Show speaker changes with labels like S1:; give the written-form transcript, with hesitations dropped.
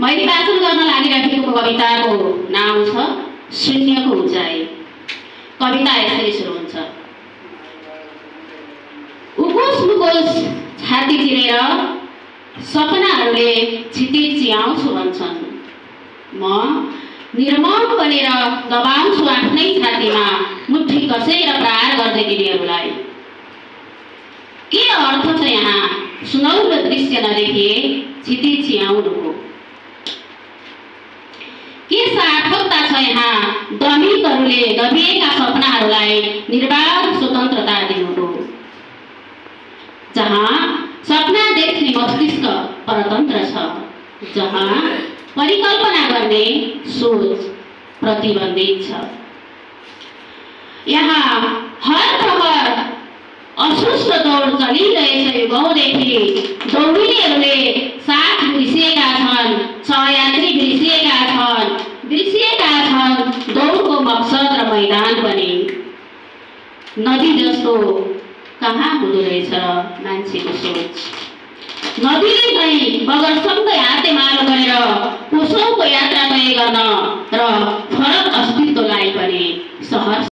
S1: मैले वाचन गर्न लागिरहेको कविताको नाम छ शून्यको उचाइ। कविता यसरी सुरु हुन्छ। उकोस मुकोस छाती चिरेर सपनाहरूले क्षितिज चियाउँछु भन्छन्। म निर्मम बनेर दबाउँछु आफ्नै छातीमा मुट्ठी कसेर प्रहार गर्दै तिनीहरूलाई। के अर्थ छ यहाँ सुनौलो दृश्य नदेखिए क्षितिज चियाउनुको? के सार्थकता छ यहाँ दमिकहरूले दबिएका सपनाहरूलाई निर्बाध स्वतन्त्रता दिनुको? जहाँ सपना देख्ने मस्तिष्क परतन्त्र छ, जहाँ परिकल्पना गर्ने सोच प्रतिबन्धित छ, यहाँ हर प्रहर असुस्त दौड चलिरहेछ। युगौँदेखि दौडिनेहरूले साथ बिर्सिएका छन्, सहयात्री बिर्सिएका छन् दौडको मकसद र मैदान पनि। नदी जस्तो कहाँ हुँदो रहेछ मान्छेको सोच? नदीले चाहिँ बगरसँगै हातेमालो गरेर कोसौको यात्रा तय गर्न र फरक अस्तित्वलाई पनि सहर